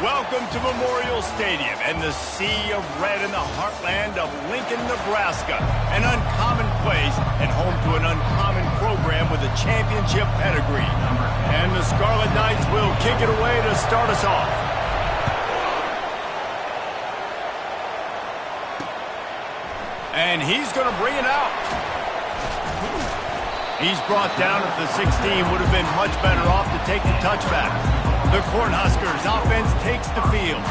Welcome to Memorial Stadium and the sea of red in the heartland of Lincoln, Nebraska. An uncommon place and home to an uncommon program with a championship pedigree. And the Scarlet Knights will kick it away to start us off. And he's going to bring it out. He's brought down at the 16. Would have been much better off to take the touchback. The Cornhuskers offense takes the field.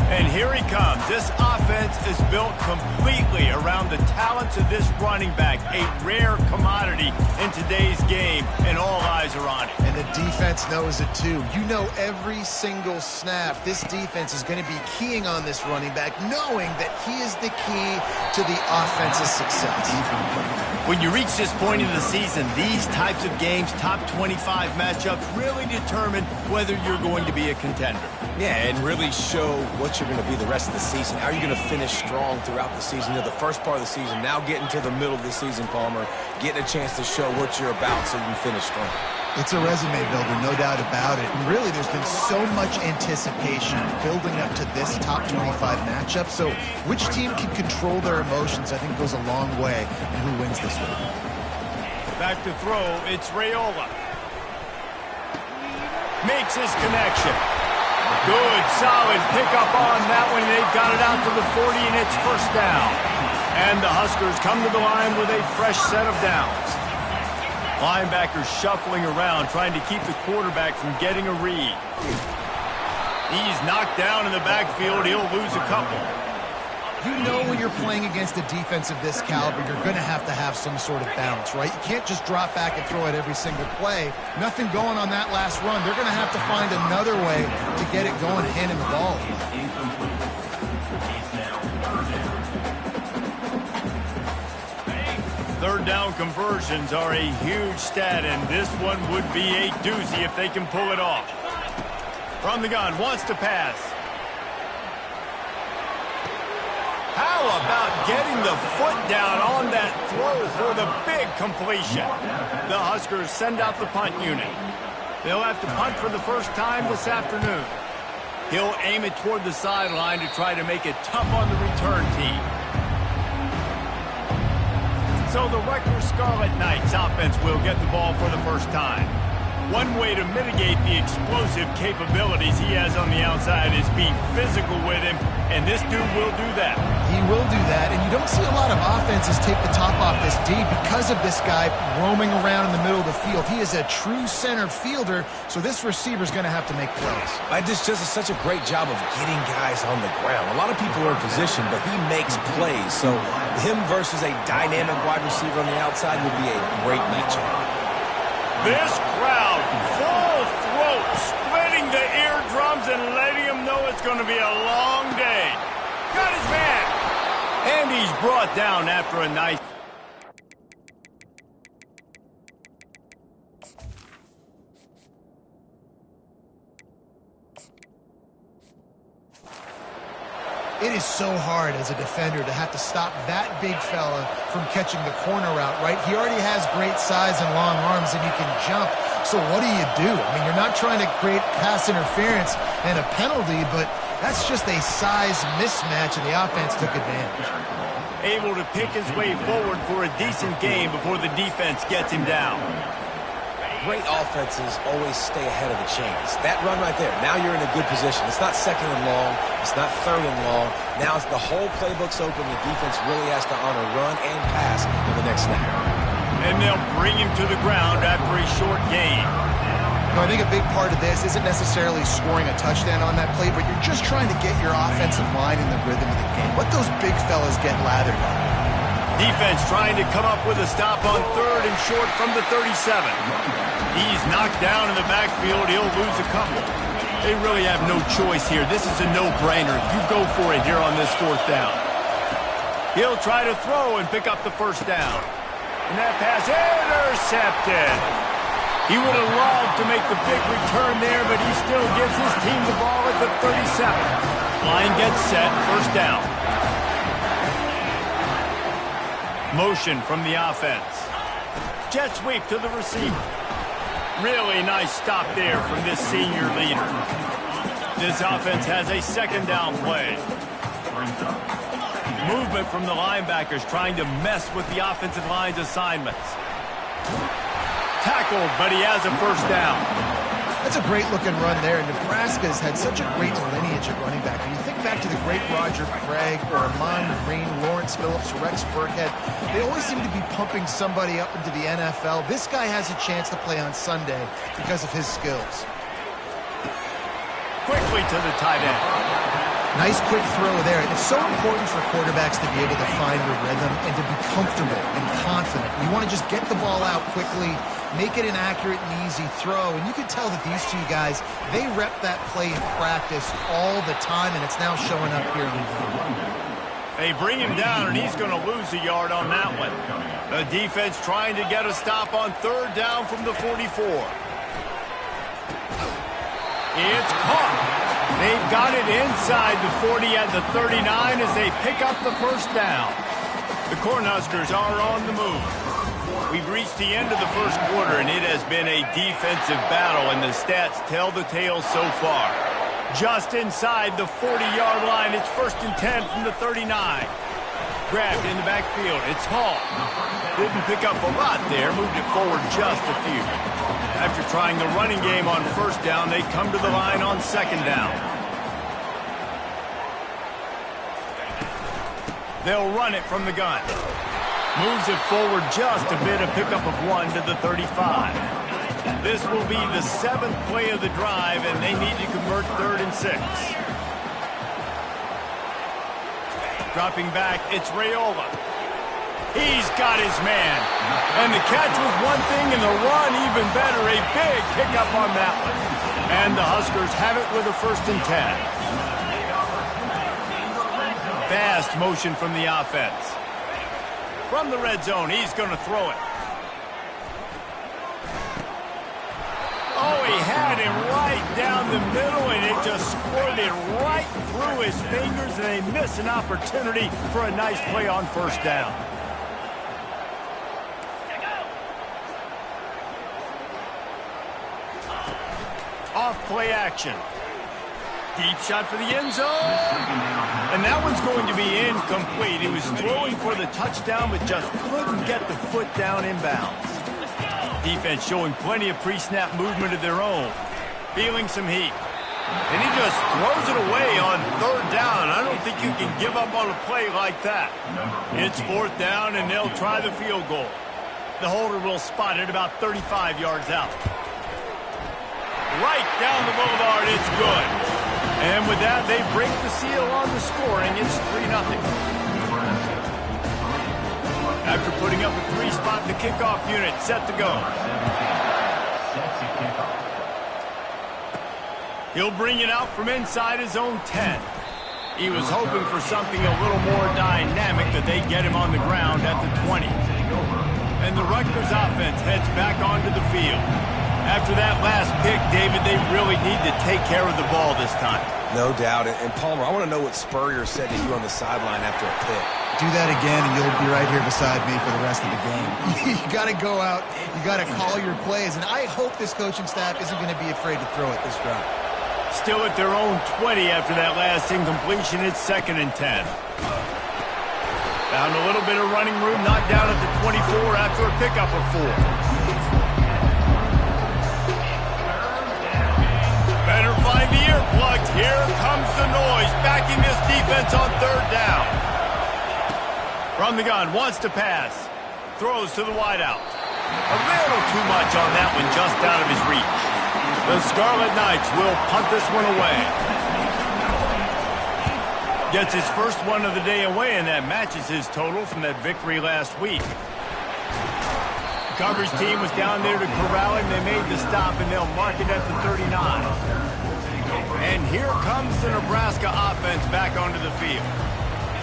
And here he comes. This offense is built completely around the talents of this running back, a rare commodity in today's game, and all eyes are on it. And the defense knows it too. You know every single snap, this defense is going to be keying on this running back, knowing that he is the key to the offense's success. When you reach this point in the season, these types of games, top 25 matchups, really determine whether you're going to be a contender. Yeah, and really show what you're going to be the rest of the season. How are you going to finish strong throughout the season? You know, the first part of the season, now getting to the middle of the season, Palmer, getting a chance to show what you're about so you can finish strong. It's a resume builder, no doubt about it. And really, there's been so much anticipation building up to this top 25 matchup. So which team can control their emotions, I think, goes a long way in who wins this one. Back to throw, it's Raiola. Makes his connection. Good, solid pickup on that one. They've got it out to the 40, and it's first down. And the Huskers come to the line with a fresh set of downs. Linebackers shuffling around, trying to keep the quarterback from getting a read. He's knocked down in the backfield. He'll lose a couple. You know when you're playing against a defense of this caliber, you're going to have some sort of balance, right? You can't just drop back and throw it every single play. Nothing going on that last run. They're going to have to find another way to get it going, handing the ball. Third down conversions are a huge stat, and this one would be a doozy if they can pull it off. From the gun, wants to pass. How about getting the foot down on that throw for the big completion? The Huskers send out the punt unit. They'll have to punt for the first time this afternoon. He'll aim it toward the sideline to try to make it tough on the return team. So the Rutgers Scarlet Knights offense will get the ball for the first time. One way to mitigate the explosive capabilities he has on the outside is be physical with him, and this dude will do that. He will do that, and you don't see a lot of offenses take the top off this D because of this guy roaming around in the middle of the field. He is a true center fielder, so this receiver's going to have to make plays. I just does such a great job of getting guys on the ground. A lot of people are in position, but he makes plays. So him versus a dynamic wide receiver on the outside would be a great matchup. This crowd, full throat, splitting the eardrums and letting him know it's going to be a long day. Got his man. And he's brought down after a nice... It is so hard as a defender to have to stop that big fella from catching the corner route, right? He already has great size and long arms, and he can jump. So what do? I mean, you're not trying to create pass interference and a penalty, but that's just a size mismatch, and the offense took advantage. Able to pick his way forward for a decent game before the defense gets him down. Great offenses always stay ahead of the chains. That run right there, now you're in a good position. It's not second and long. It's not third and long. Now it's the whole playbook's open. The defense really has to honor run and pass on the next snap. And they'll bring him to the ground after a short gain. I think a big part of this isn't necessarily scoring a touchdown on that play, but you're just trying to get your offensive line in the rhythm of the game. Let those big fellas get lathered up. Defense trying to come up with a stop on third and short from the 37. He's knocked down in the backfield. He'll lose a couple. They really have no choice here. This is a no-brainer. You go for it here on this fourth down. He'll try to throw and pick up the first down. And that pass intercepted. He would have loved to make the big return there, but he still gives his team the ball at the 37. Line gets set, first down. Motion from the offense. Jet sweep to the receiver. Really nice stop there from this senior leader. This offense has a second down play. Movement from the linebackers trying to mess with the offensive line's assignments. Tackled, but he has a first down. That's a great-looking run there. Nebraska's had such a great lineage at running back. When you think back to the great Roger Craig or Amon Green, Lawrence Phillips, Rex Burkhead, they always seem to be pumping somebody up into the NFL. This guy has a chance to play on Sunday because of his skills. Quickly to the tight end. Nice quick throw there. It's so important for quarterbacks to be able to find a rhythm and to be comfortable and confident. You want to just get the ball out quickly, make it an accurate and easy throw. And you can tell that these two guys, they rep that play in practice all the time, and it's now showing up here in the game. They bring him down, and he's going to lose a yard on that one. The defense trying to get a stop on third down from the 44. It's caught. They've got it inside the 40 at the 39 as they pick up the first down. The Cornhuskers are on the move. We've reached the end of the first quarter, and it has been a defensive battle, and the stats tell the tale so far. Just inside the 40-yard line, it's 1st and 10 from the 39. Grabbed in the backfield, it's Hall. Didn't pick up a lot there, moved it forward just a few. After trying the running game on first down, they come to the line on second down. They'll run it from the gun. Moves it forward just a bit, a pickup of 1 to the 35. This will be the 7th play of the drive, and they need to convert 3rd and 6. Dropping back, it's Raiola. He's got his man. And the catch was one thing, and the run even better. A big pickup on that one. And the Huskers have it with a 1st and 10. Fast motion from the offense. From the red zone, he's going to throw it. Oh, he had him right down the middle, and it just squirted right through his fingers, and they miss an opportunity for a nice play on first down. Off play action. Deep shot for the end zone. And that one's going to be incomplete. He was throwing for the touchdown, but just couldn't get the foot down inbounds. Defense showing plenty of pre-snap movement of their own. Feeling some heat. And he just throws it away on third down. I don't think you can give up on a play like that. It's 4th down, and they'll try the field goal. The holder will spot it about 35 yards out. Right down the boulevard, it's good. And with that, they break the seal on the scoring. It's 3-0. After putting up a 3-spot, the kickoff unit set to go. He'll bring it out from inside his own 10. He was hoping for something a little more dynamic, that they get him on the ground at the 20. And the Rutgers offense heads back onto the field. After that last pick, David, they really need to take care of the ball this time. No doubt. And Palmer, I want to know what Spurrier said to you on the sideline after a pick. Do that again, and you'll be right here beside me for the rest of the game. You got to go out. You got to call your plays. And I hope this coaching staff isn't going to be afraid to throw it this drive. Still at their own 20 after that last incompletion. It's 2nd and 10. Found a little bit of running room, knocked down at the 24 after a pickup of 4. Better find the earplugs. Here comes the noise, backing this defense on third down. From the gun, wants to pass. Throws to the wideout. A little too much on that one, just out of his reach. The Scarlet Knights will punt this one away. Gets his first one of the day away, and that matches his total from that victory last week. The coverage team was down there to corral him. They made the stop, and they'll mark it at the 39. And here comes the Nebraska offense back onto the field.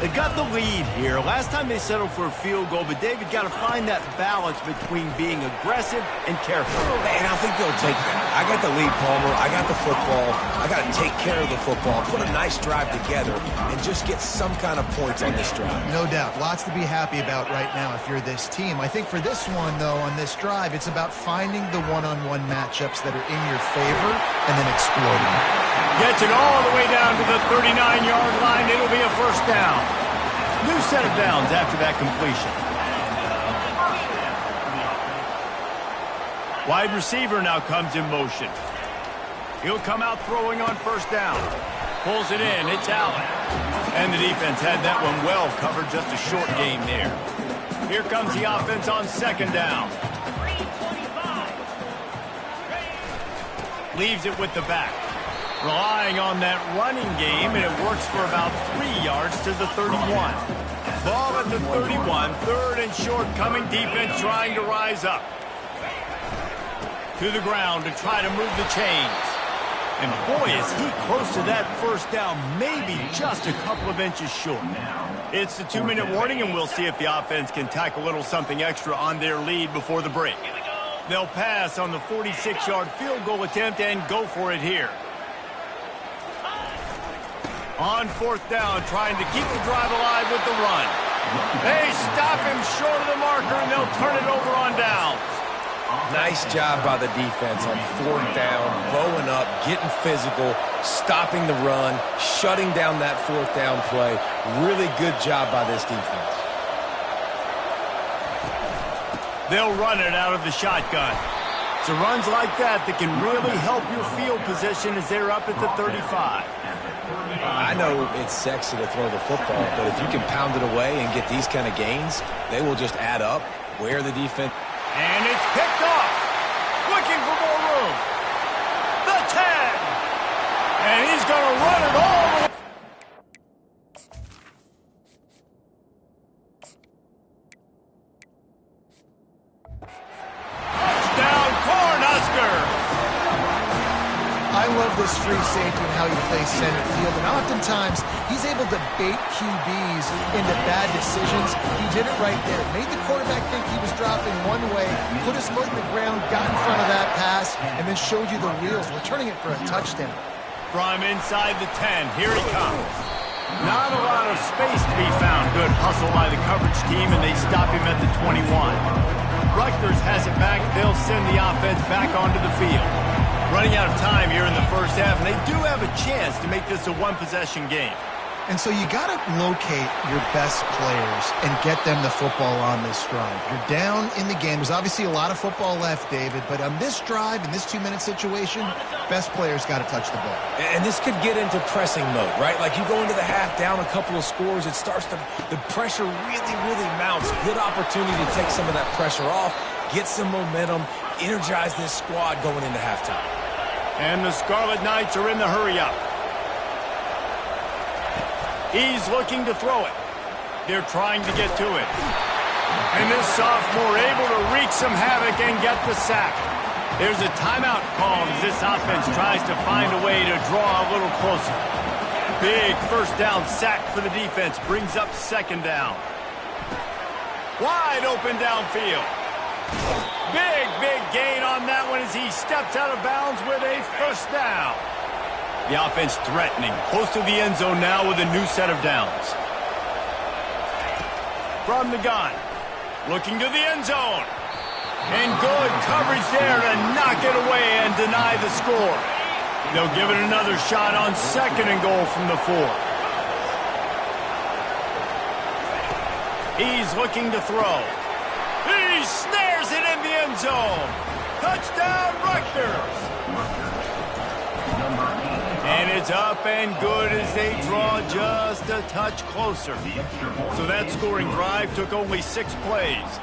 They've got the lead here. Last time they settled for a field goal, but David got to find that balance between being aggressive and careful. And I think they'll take that. I got the lead, Palmer. I got the football. I got to take care of the football, put a nice drive together, and just get some kind of points on this drive. No doubt. Lots to be happy about right now if you're this team. I think for this one, though, on this drive, it's about finding the one-on-one matchups that are in your favor and then exploiting them. Gets it all the way down to the 39-yard line. It'll be a first down. New set of downs after that completion. Wide receiver now comes in motion. He'll come out throwing on first down. Pulls it in. It's Allen. And the defense had that one well covered. Just a short game there. Here comes the offense on second down. Leaves it with the back. Relying on that running game, and it works for about 3 yards to the 31. Ball at the 31, third and short, coming defense trying to rise up. To the ground to try to move the chains. And boy, is he close to that first down, maybe just a couple of inches short. It's the 2-minute warning, and we'll see if the offense can tack a little something extra on their lead before the break. They'll pass on the 46-yard field goal attempt and go for it here. On fourth down, trying to keep the drive alive with the run. They stop him short of the marker, and they'll turn it over on downs. Nice job by the defense on fourth down, bowing up, getting physical, stopping the run, shutting down that fourth down play. Really good job by this defense. They'll run it out of the shotgun. So runs like that can really help your field position as they're up at the 35. I know it's sexy to throw the football, but if you can pound it away and get these kind of gains, they will just add up. Where the defense... And it's picked off. Looking for more room. The 10. And he's going to run it all the way. Touchdown, Cornhusker. I love this free safety and how he plays center field, and oftentimes he's able to bait QBs into bad decisions. He did it right there. Made the quarterback think he was dropping one way, put his foot in the ground, got in front of that pass, and then showed you the wheels, returning it for a touchdown. From inside the 10, here he comes. Not a lot of space to be found. Good hustle by the coverage team, and they stop him at the 21. Rutgers has it back. They'll send the offense back onto the field. Running out of time here in the first half, and they do have a chance to make this a one-possession game. And so you got to locate your best players and get them the football on this drive. You're down in the game. There's obviously a lot of football left, David, but on this drive, in this 2-minute situation, best players got to touch the ball. And this could get into pressing mode, right? Like you go into the half down a couple of scores, it starts to, the pressure really mounts. Good opportunity to take some of that pressure off, get some momentum, energize this squad going into halftime. And the Scarlet Knights are in the hurry-up. He's looking to throw it. They're trying to get to it. And this sophomore able to wreak some havoc and get the sack. There's a timeout called as this offense tries to find a way to draw a little closer. Big first down sack for the defense. Brings up second down. Wide open downfield. Big gain on that one as he steps out of bounds with a first down. The offense threatening, close to the end zone now with a new set of downs. From the gun, looking to the end zone. And good coverage there to knock it away and deny the score. They'll give it another shot on second and goal from the 4. He's looking to throw. He snares it in the end zone. Touchdown, Rutgers. And it's up and good as they draw just a touch closer. So that scoring drive took only 6 plays.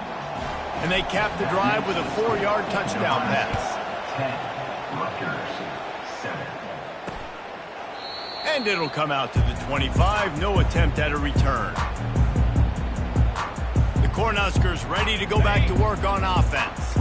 And they capped the drive with a 4-yard touchdown pass. 10, and it'll come out to the 25. No attempt at a return. The Cornhuskers ready to go back to work on offense.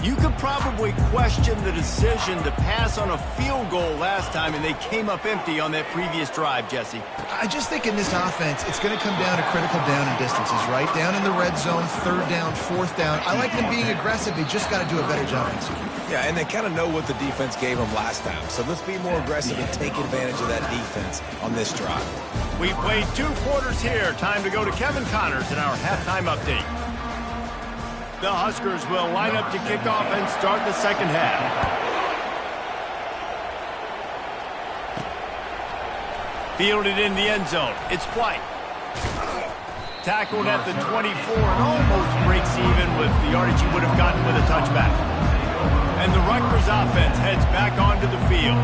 You could probably question the decision to pass on a field goal last time, and they came up empty on that previous drive, Jesse. I just think in this offense, it's going to come down to critical down and distances, right? Down in the red zone, third down, fourth down. I like them being aggressive. They just got to do a better job executing. Yeah, and they kind of know what the defense gave them last time. So let's be more aggressive and take advantage of that defense on this drive. We played 2 quarters here. Time to go to Kevin Connors in our halftime update. The Huskers will line up to kick off and start the second half. Fielded in the end zone. It's White. Tackled at the 24 and almost breaks even with the yardage he would have gotten with a touchback. And the Rutgers offense heads back onto the field.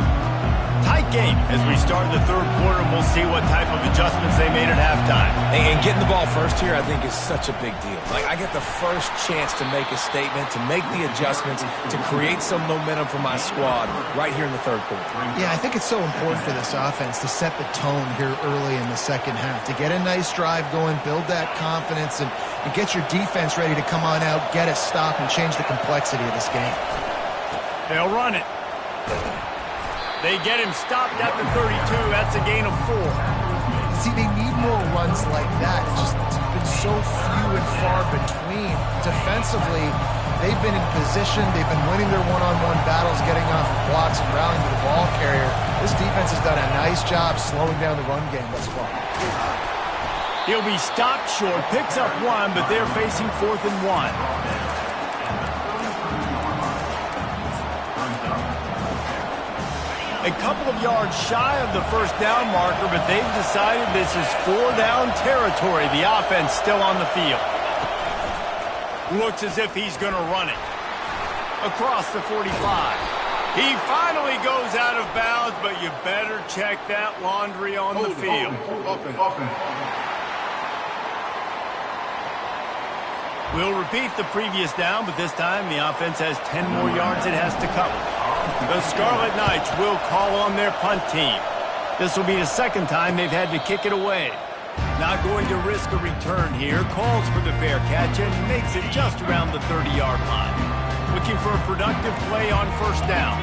Tight game as we start the third quarter, and we'll see what type of adjustments they made at halftime. And getting the ball first here, I think, is such a big deal. Like, I get the first chance to make a statement, to make the adjustments, to create some momentum for my squad right here in the third quarter. Yeah, I think it's so important for this offense to set the tone here early in the second half, to get a nice drive going, build that confidence, and get your defense ready to come on out, get a stop, and change the complexity of this game. They'll run it. They get him stopped at the 32. That's a gain of 4. See, they need more runs like that. It's been so few and far between. Defensively, they've been in position. They've been winning their one-on-one battles, getting off of blocks and rallying to the ball carrier. This defense has done a nice job slowing down the run game thus far. He'll be stopped short, picks up 1, but they're facing 4th and 1. A couple of yards shy of the first down marker, but they've decided this is 4-down territory. The offense still on the field. Looks as if he's going to run it. Across the 45. He finally goes out of bounds, but you better check that laundry on the field. We'll repeat the previous down, but this time the offense has 10 more yards it has to cover. The Scarlet Knights will call on their punt team. This will be the second time they've had to kick it away. Not going to risk a return here. Calls for the fair catch and makes it just around the 30-yard line. Looking for a productive play on first down.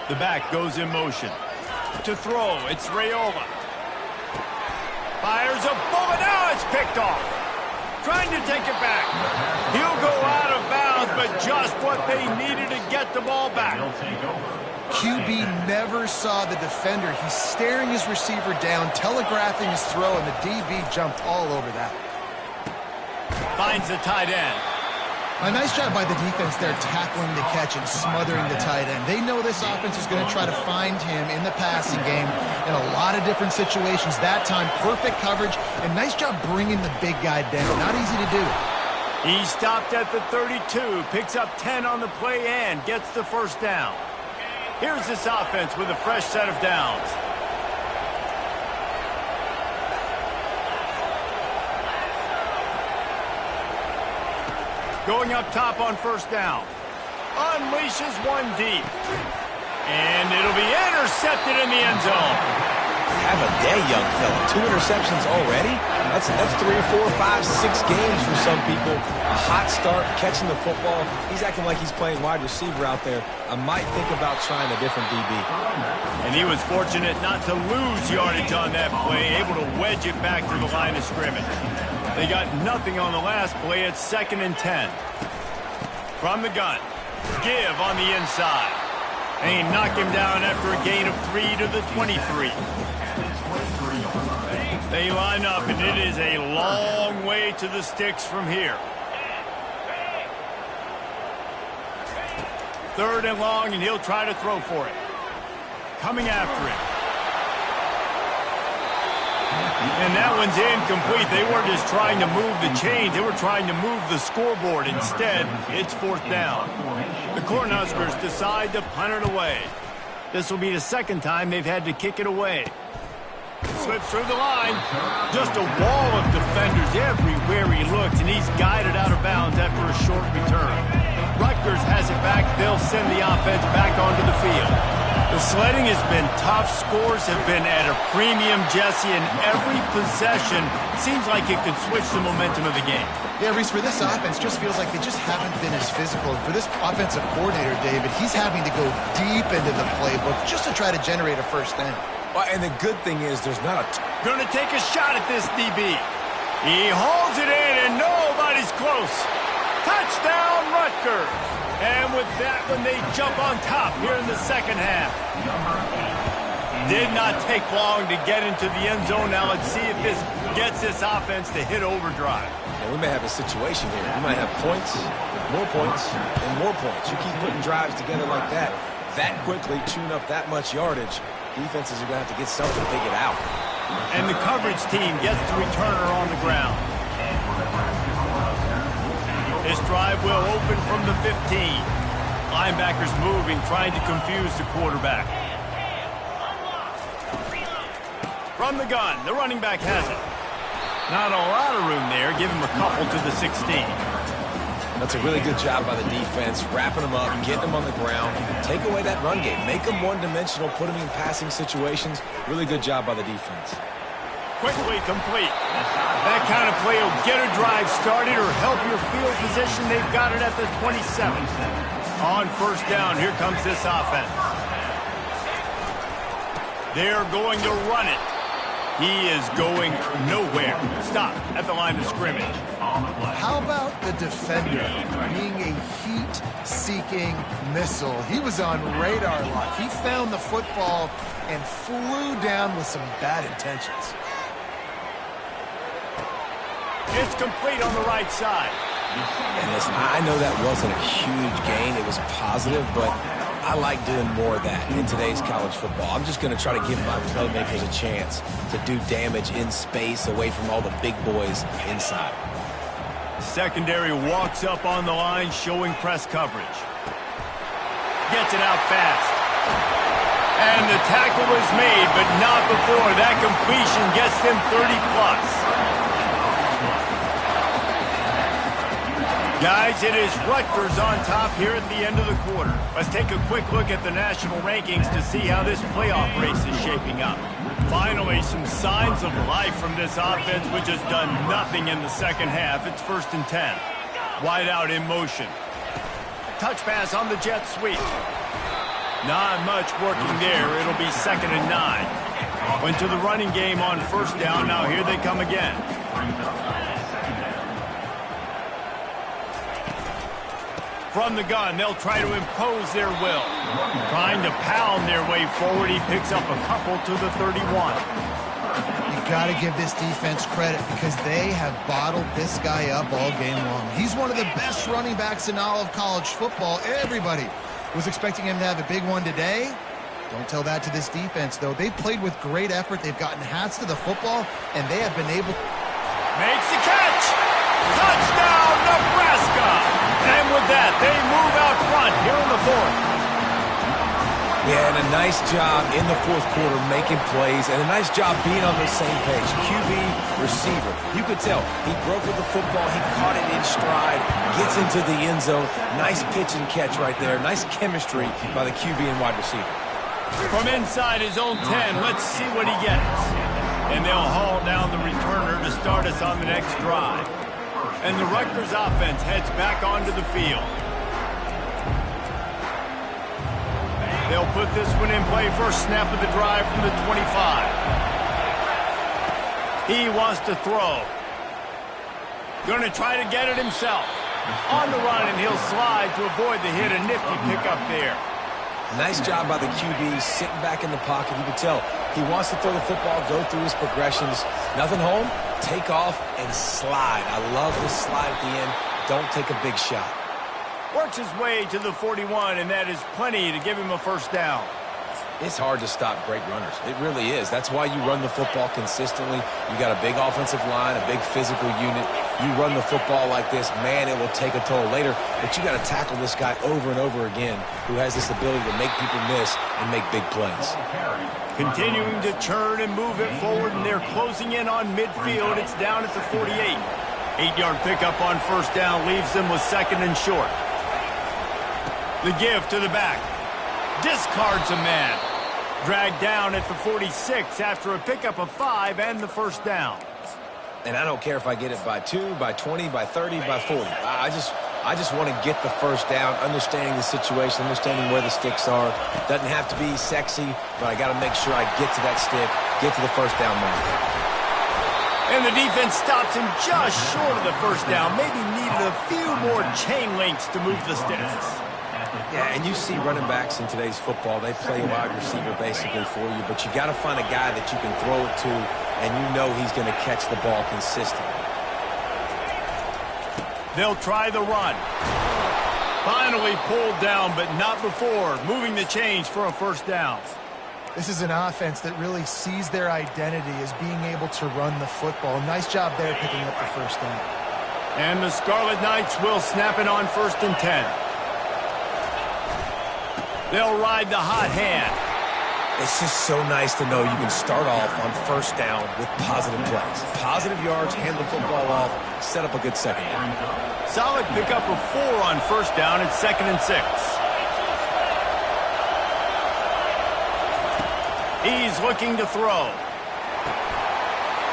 The back goes in motion. To throw, it's Raiola. Fires a bullet. Now it's picked off. Trying to take it back. He'll go out of bounds, but just what they needed to get the ball back. QB never saw the defender. He's staring his receiver down, telegraphing his throw, and the DB jumped all over that. Finds the tight end. A nice job by the defense there, tackling the catch and smothering the tight end. They know this offense is going to try to find him in the passing game in a lot of different situations. That time, perfect coverage, and nice job bringing the big guy down. Not easy to do. He stopped at the 32, picks up 10 on the play and gets the first down. Here's this offense with a fresh set of downs. Going up top on first down. Unleashes one deep. And it'll be intercepted in the end zone. Have a day, young fella. 2 interceptions already? That's 3 or 4, 5, 6 games for some people. A hot start, catching the football. He's acting like he's playing wide receiver out there. I might think about trying a different DB. And he was fortunate not to lose yardage on that play, able to wedge it back to the line of scrimmage. They got nothing on the last play. It's 2nd and 10. From the gun. Give on the inside. They knock him down after a gain of 3 to the 23. They line up, and it is a long way to the sticks from here. 3rd and long, and he'll try to throw for it. Coming after it. And that one's incomplete. They weren't just trying to move the chains. They were trying to move the scoreboard. Instead, it's 4th down. The Cornhuskers decide to punt it away. This will be the second time they've had to kick it away. Slips through the line. Just a wall of defenders everywhere he looks, and he's guided out of bounds after a short return. Rutgers has it back. They'll send the offense back onto the field. The sledding has been tough. Scores have been at a premium, Jesse, and every possession seems like it could switch the momentum of the game. Yeah, Reese, for this offense, just feels like they just haven't been as physical. For this offensive coordinator, David, he's having to go deep into the playbook just to try to generate a first down. Well, and the good thing is there's not a... Going to take a shot at this DB. He hauls it in, and nobody's close. Touchdown, Rutgers. And with that one, they jump on top here in the second half. Did not take long to get into the end zone. Now let's see if this gets this offense to hit overdrive. Yeah, we may have a situation here. We might have points, more points, and more points. You keep putting drives together like that quickly, tune up that much yardage. Defenses are going to have to get something figured out. And the coverage team gets the returner on the ground. This drive will open from the 15. Linebackers moving, trying to confuse the quarterback. From the gun, the running back has it. Not a lot of room there. Give him a couple to the 16. That's a really good job by the defense, wrapping them up, getting them on the ground. Take away that run game. Make them one-dimensional, put them in passing situations. Really good job by the defense. Quickly complete. That kind of play will get a drive started or help your field position. They've got it at the 27. On first down, here comes this offense. They're going to run it. He is going nowhere. Stop at the line of scrimmage. How about the defender being a heat-seeking missile? He was on radar lock. He found the football and flew down with some bad intentions. It's complete on the right side. And listen, I know that wasn't a huge gain. It was positive, but I like doing more of that in today's college football. I'm just going to try to give my playmakers a chance to do damage in space away from all the big boys inside. Secondary walks up on the line, showing press coverage. Gets it out fast. And the tackle is made, but not before that completion gets them 30+. Guys, it is Rutgers on top here at the end of the quarter. Let's take a quick look at the national rankings to see how this playoff race is shaping up. Finally, some signs of life from this offense, which has done nothing in the second half. It's 1st and 10. Wide out in motion. Touch pass on the jet sweep. Not much working there. It'll be 2nd and 9. Went to the running game on first down. Now here they come again. From the gun, they'll try to impose their will. Trying to pound their way forward. He picks up a couple to the 31. You've got to give this defense credit because they have bottled this guy up all game long. He's one of the best running backs in all of college football. Everybody was expecting him to have a big one today. Don't tell that to this defense, though. They've played with great effort. They've gotten hats to the football, and they have been able... Makes the catch! Touchdown, Nebraska! And with that, they move out front here in the 4th. Yeah, and a nice job in the 4th quarter making plays, and a nice job being on the same page. QB, receiver. You could tell he broke with the football. He caught it in stride, gets into the end zone. Nice pitch and catch right there. Nice chemistry by the QB and wide receiver. From inside his own 10, let's see what he gets. And they'll haul down the returner to start us on the next drive. And the Rutgers offense heads back onto the field. They'll put this one in play. First snap of the drive from the 25. He wants to throw. Going to try to get it himself. On the run, and he'll slide to avoid the hit. A nifty pickup there. Nice job by the QB, sitting back in the pocket. You can tell he wants to throw the football, go through his progressions. Nothing home, take off, and slide. I love this slide at the end. Don't take a big shot. Works his way to the 41, and that is plenty to give him a first down. It's hard to stop great runners. It really is. That's why you run the football consistently. You got a big offensive line, a big physical unit. You run the football like this, man, it will take a toll later. But you got to tackle this guy over and over again who has this ability to make people miss and make big plays. Continuing to turn and move it forward, and they're closing in on midfield. It's down at the 48. 8-yard pickup on first down leaves them with 2nd and short. The give to the back. Discards a man. Dragged down at the 46 after a pickup of 5 and the first down. And I don't care if I get it by 2, by 20, by 30, by 40. I just want to get the first down, understanding the situation, understanding where the sticks are. Doesn't have to be sexy, but I got to make sure I get to that stick, get to the first down mark. And the defense stops him just short of the first down. Maybe needed a few more chain links to move the sticks. Yeah, and you see running backs in today's football, they play a wide receiver basically for you, but you got to find a guy that you can throw it to, and you know he's going to catch the ball consistently. They'll try the run. Finally pulled down, but not before moving the chains for a first down. This is an offense that really sees their identity as being able to run the football. Nice job there picking up the first down. And the Scarlet Knights will snap it on 1st and 10. They'll ride the hot hand. It's just so nice to know you can start off on 1st down with positive plays. Positive yards, hand the football off, set up a good second down. Solid pickup of 4 on 1st down at 2nd and 6. He's looking to throw.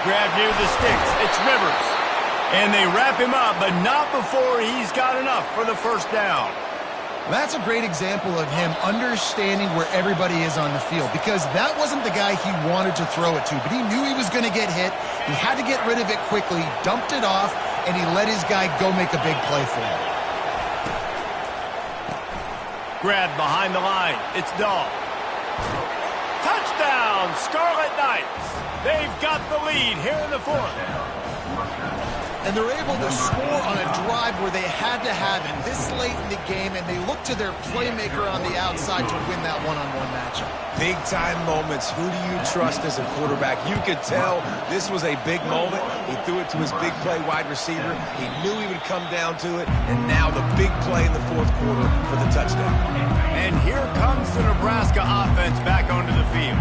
Grab near the sticks. It's Rivers. And they wrap him up, but not before he's got enough for the 1st down. That's a great example of him understanding where everybody is on the field, because that wasn't the guy he wanted to throw it to, but he knew he was going to get hit. He had to get rid of it quickly, dumped it off, and he let his guy go make a big play for him. Grab behind the line. It's Dahl. Touchdown, Scarlet Knights. They've got the lead here in the 4th. And they're able to score on a drive where they had to have it this late in the game, and they look to their playmaker on the outside to win that one-on-one matchup. Big-time moments. Who do you trust as a quarterback? You could tell this was a big moment. He threw it to his big play wide receiver. He knew he would come down to it, and now the big play in the 4th quarter for the touchdown. And here comes the Nebraska offense back onto the field.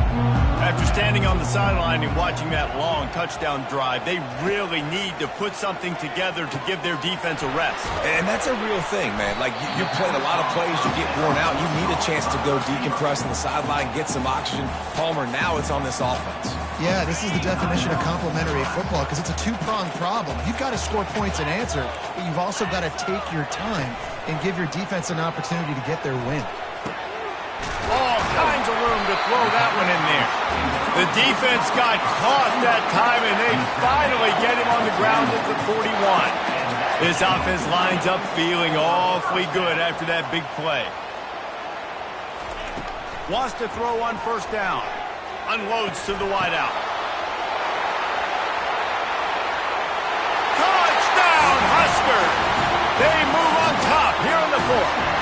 After standing on the sideline and watching that long touchdown drive, they really need to put something together to give their defense a rest. And that's a real thing, man. Like, you played a lot of plays, you get worn out. You need a chance to go decompress on the sideline, get some oxygen. Palmer, now it's on this offense. Yeah, this is the definition of complementary football, because it's a two-pronged problem. You've got to score points and answer, but you've also got to take your time and give your defense an opportunity to get their win. All kinds of room to throw that one in there. The defense got caught that time, and they finally get him on the ground at the 41. This offense lines up feeling awfully good after that big play. Wants to throw on 1st down. Unloads to the wideout. Touchdown, Huskers! They move on top here in the 4th.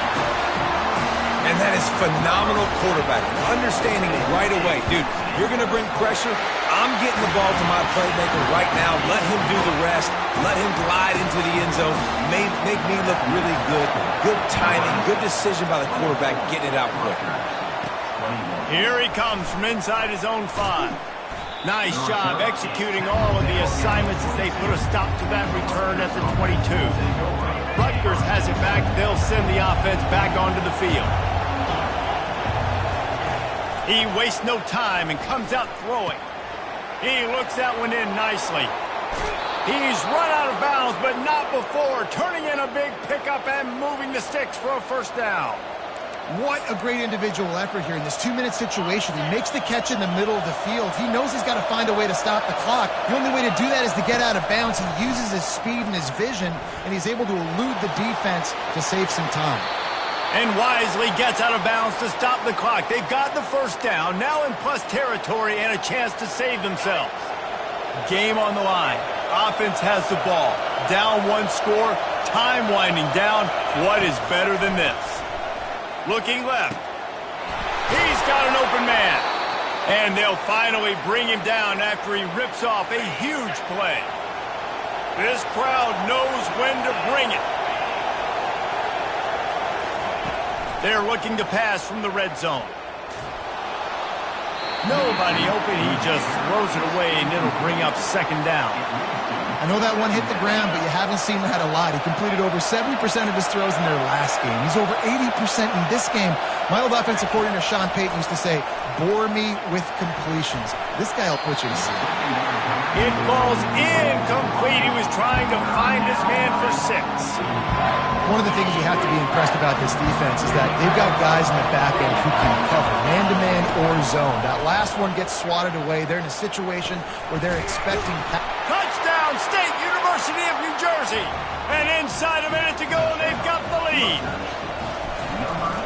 And that is phenomenal quarterbacking. Understanding it right away. Dude, you're going to bring pressure. I'm getting the ball to my playmaker right now. Let him do the rest. Let him glide into the end zone. Make me look really good. Good timing. Good decision by the quarterback getting it out quick. Here he comes from inside his own 5. Nice job executing all of the assignments as they put a stop to that return at the 22. Rutgers has it back. They'll send the offense back onto the field. He wastes no time and comes out throwing. He looks that one in nicely. He's run out of bounds, but not before turning in a big pickup and moving the sticks for a 1st down. What a great individual effort here in this 2-minute situation. He makes the catch in the middle of the field. He knows he's got to find a way to stop the clock. The only way to do that is to get out of bounds. He uses his speed and his vision, and he's able to elude the defense to save some time. And wisely gets out of bounds to stop the clock. They've got the 1st down, now in plus territory and a chance to save themselves. Game on the line. Offense has the ball. Down 1 score, time winding down. What is better than this? Looking left. He's got an open man. And they'll finally bring him down after he rips off a huge play. This crowd knows when to bring it. They're looking to pass from the red zone. Nobody open. He just throws it away, and it'll bring up 2nd down. I know that one hit the ground, but you haven't seen that a lot. He completed over 70% of his throws in their last game. He's over 80% in this game. My old offensive coordinator, Sean Payton, used to say, bore me with completions. This guy will put you to sleep. It falls incomplete. He was trying to find his man for 6. One of the things you have to be impressed about this defense is that they've got guys in the back end who can cover man-to-man or zone. That last one gets swatted away. They're in a situation where they're expecting... Touchdown, State University of New Jersey. And inside a minute to go, they've got the lead.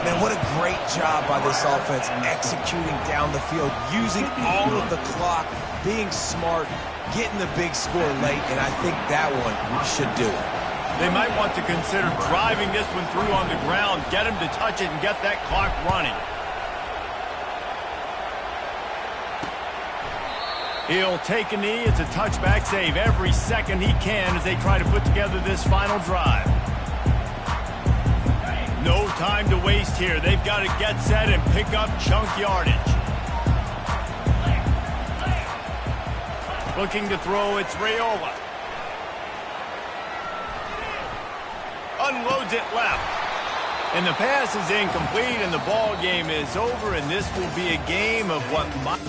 Man, what a great job by this offense executing down the field, using all of the clock, being smart, getting the big score late, and I think that one should do it. They might want to consider driving this one through on the ground, get him to touch it, and get that clock running. He'll take a knee. It's a touchback save every second he can as they try to put together this final drive. No time to waste here. They've got to get set and pick up chunk yardage. Looking to throw, it's Raiola. Unloads it left. And the pass is incomplete, and the ball game is over, and this will be a game of what might...